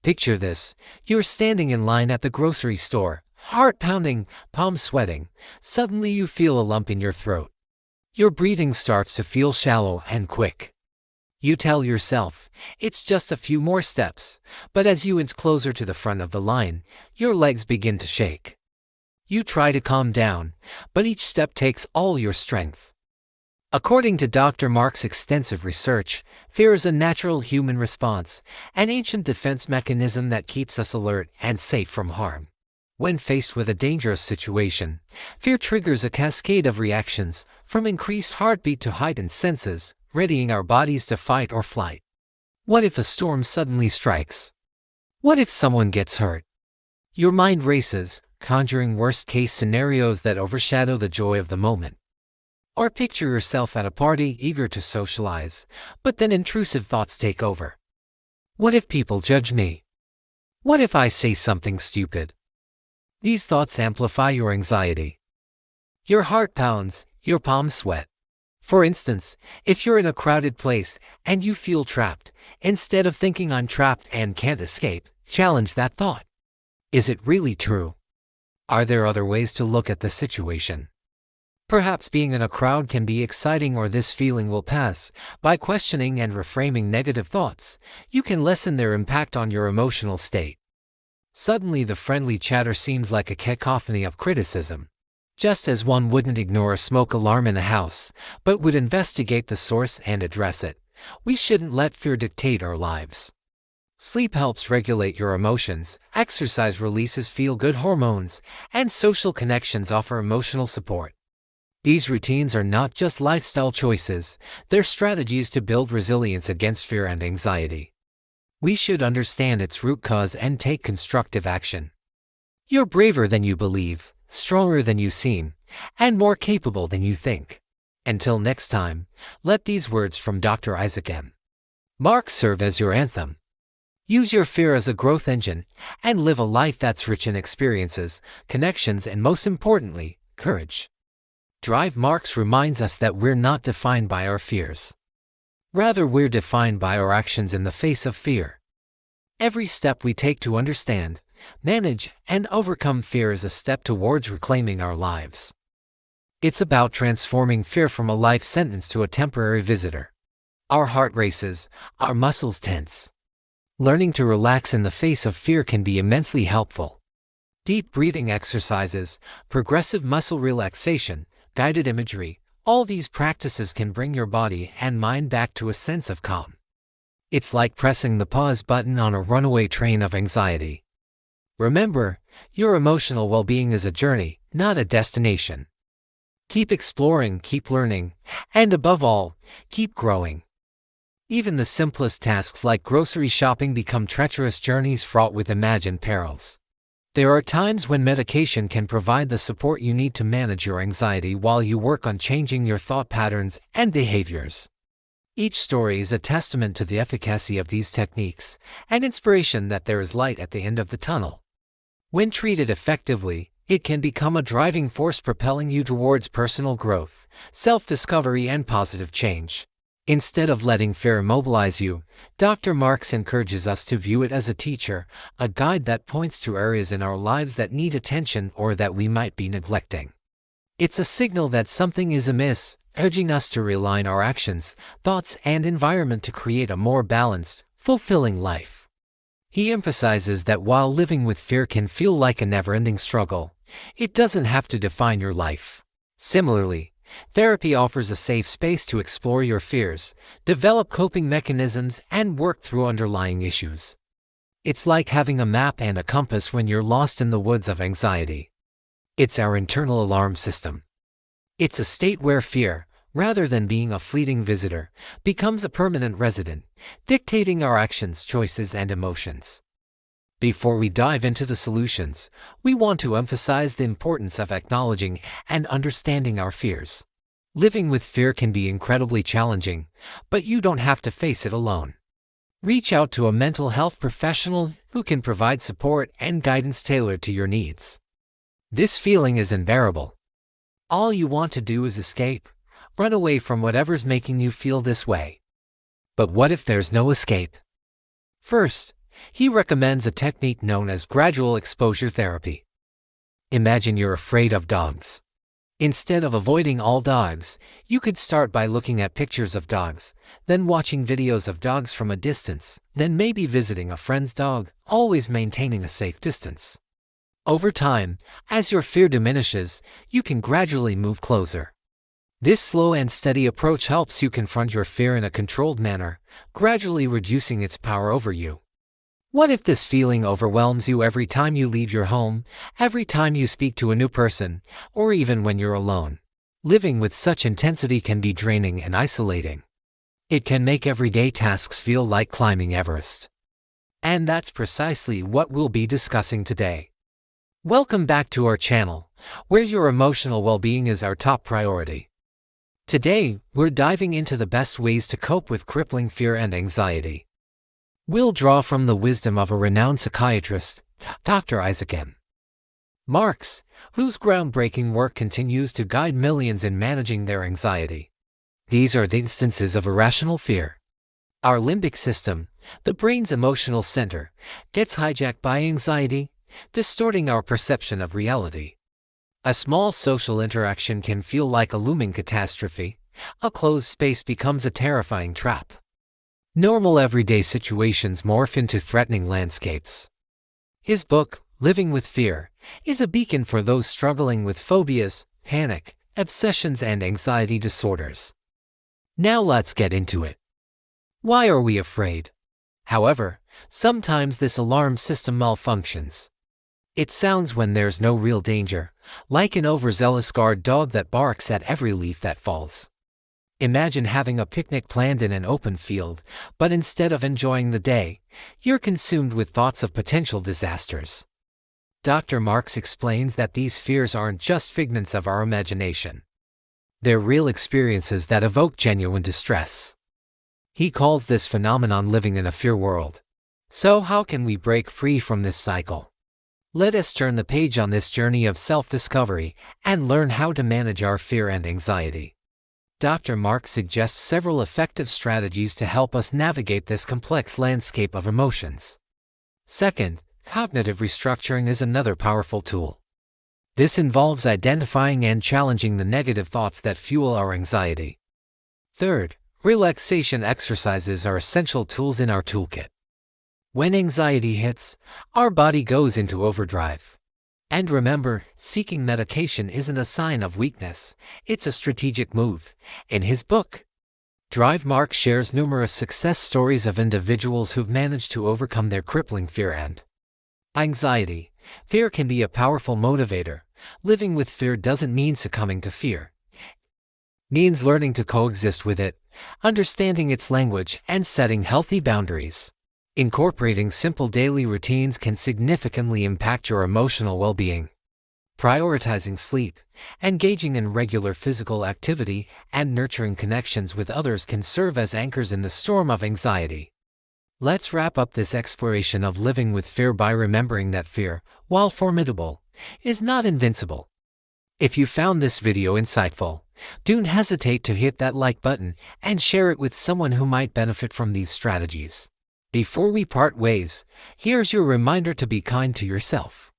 Picture this. You're standing in line at the grocery store, heart pounding, palms sweating. Suddenly you feel a lump in your throat. Your breathing starts to feel shallow and quick. You tell yourself, it's just a few more steps, but as you inch closer to the front of the line, your legs begin to shake. You try to calm down, but each step takes all your strength. According to Dr. Mark's extensive research, fear is a natural human response, an ancient defense mechanism that keeps us alert and safe from harm. When faced with a dangerous situation, fear triggers a cascade of reactions, from increased heartbeat to heightened senses, readying our bodies to fight or flight. What if a storm suddenly strikes? What if someone gets hurt? Your mind races, conjuring worst-case scenarios that overshadow the joy of the moment. Or picture yourself at a party eager to socialize, but then intrusive thoughts take over. What if people judge me? What if I say something stupid? These thoughts amplify your anxiety. Your heart pounds, your palms sweat. For instance, if you're in a crowded place and you feel trapped, instead of thinking I'm trapped and can't escape, challenge that thought. Is it really true? Are there other ways to look at the situation? Perhaps being in a crowd can be exciting, or this feeling will pass. By questioning and reframing negative thoughts, you can lessen their impact on your emotional state. Suddenly the friendly chatter seems like a cacophony of criticism. Just as one wouldn't ignore a smoke alarm in a house, but would investigate the source and address it, we shouldn't let fear dictate our lives. Sleep helps regulate your emotions, exercise releases feel-good hormones, and social connections offer emotional support. These routines are not just lifestyle choices, they're strategies to build resilience against fear and anxiety. We should understand its root cause and take constructive action. You're braver than you believe, stronger than you seem, and more capable than you think. Until next time, let these words from Dr. Isaac M. Mark serve as your anthem. Use your fear as a growth engine, and live a life that's rich in experiences, connections, and most importantly, courage. Drive Marks reminds us that we're not defined by our fears. Rather, we're defined by our actions in the face of fear. Every step we take to understand, manage, and overcome fear is a step towards reclaiming our lives. It's about transforming fear from a life sentence to a temporary visitor. Our heart races, our muscles tense. Learning to relax in the face of fear can be immensely helpful. Deep breathing exercises, progressive muscle relaxation, guided imagery, all these practices can bring your body and mind back to a sense of calm. It's like pressing the pause button on a runaway train of anxiety. Remember, your emotional well-being is a journey, not a destination. Keep exploring, keep learning, and above all, keep growing. Even the simplest tasks like grocery shopping become treacherous journeys fraught with imagined perils. There are times when medication can provide the support you need to manage your anxiety while you work on changing your thought patterns and behaviors. Each story is a testament to the efficacy of these techniques, an inspiration that there is light at the end of the tunnel. When treated effectively, it can become a driving force propelling you towards personal growth, self-discovery, and positive change. Instead of letting fear immobilize you, Dr. Marks encourages us to view it as a teacher, a guide that points to areas in our lives that need attention or that we might be neglecting. It's a signal that something is amiss, urging us to realign our actions, thoughts, and environment to create a more balanced, fulfilling life. He emphasizes that while living with fear can feel like a never-ending struggle, it doesn't have to define your life. Similarly, therapy offers a safe space to explore your fears, develop coping mechanisms, and work through underlying issues. It's like having a map and a compass when you're lost in the woods of anxiety. It's our internal alarm system. It's a state where fear, rather than being a fleeting visitor, becomes a permanent resident, dictating our actions, choices, and emotions. Before we dive into the solutions, we want to emphasize the importance of acknowledging and understanding our fears. Living with fear can be incredibly challenging, but you don't have to face it alone. Reach out to a mental health professional who can provide support and guidance tailored to your needs. This feeling is unbearable. All you want to do is escape, run away from whatever's making you feel this way. But what if there's no escape? First, he recommends a technique known as gradual exposure therapy. Imagine you're afraid of dogs. Instead of avoiding all dogs, you could start by looking at pictures of dogs, then watching videos of dogs from a distance, then maybe visiting a friend's dog, always maintaining a safe distance. Over time, as your fear diminishes, you can gradually move closer. This slow and steady approach helps you confront your fear in a controlled manner, gradually reducing its power over you. What if this feeling overwhelms you every time you leave your home, every time you speak to a new person, or even when you're alone? Living with such intensity can be draining and isolating. It can make everyday tasks feel like climbing Everest. And that's precisely what we'll be discussing today. Welcome back to our channel, where your emotional well-being is our top priority. Today, we're diving into the best ways to cope with crippling fear and anxiety. We'll draw from the wisdom of a renowned psychiatrist, Dr. Isaac M. Marks, whose groundbreaking work continues to guide millions in managing their anxiety. These are the instances of irrational fear. Our limbic system, the brain's emotional center, gets hijacked by anxiety, distorting our perception of reality. A small social interaction can feel like a looming catastrophe. A closed space becomes a terrifying trap. Normal everyday situations morph into threatening landscapes. His book, Living with Fear, is a beacon for those struggling with phobias, panic, obsessions, and anxiety disorders. Now let's get into it. Why are we afraid? However, sometimes this alarm system malfunctions. It sounds when there's no real danger, like an overzealous guard dog that barks at every leaf that falls. Imagine having a picnic planned in an open field, but instead of enjoying the day, you're consumed with thoughts of potential disasters. Dr. Marks explains that these fears aren't just figments of our imagination. They're real experiences that evoke genuine distress. He calls this phenomenon living in a fear world. So how can we break free from this cycle? Let us turn the page on this journey of self-discovery and learn how to manage our fear and anxiety. Dr. Mark suggests several effective strategies to help us navigate this complex landscape of emotions. Second, cognitive restructuring is another powerful tool. This involves identifying and challenging the negative thoughts that fuel our anxiety. Third, relaxation exercises are essential tools in our toolkit. When anxiety hits, our body goes into overdrive. And remember, seeking medication isn't a sign of weakness, it's a strategic move. In his book, Drive, Mark shares numerous success stories of individuals who've managed to overcome their crippling fear and anxiety. Fear can be a powerful motivator. Living with fear doesn't mean succumbing to fear. It means learning to coexist with it, understanding its language, and setting healthy boundaries. Incorporating simple daily routines can significantly impact your emotional well-being. Prioritizing sleep, engaging in regular physical activity, and nurturing connections with others can serve as anchors in the storm of anxiety. Let's wrap up this exploration of living with fear by remembering that fear, while formidable, is not invincible. If you found this video insightful, don't hesitate to hit that like button and share it with someone who might benefit from these strategies. Before we part ways, here's your reminder to be kind to yourself.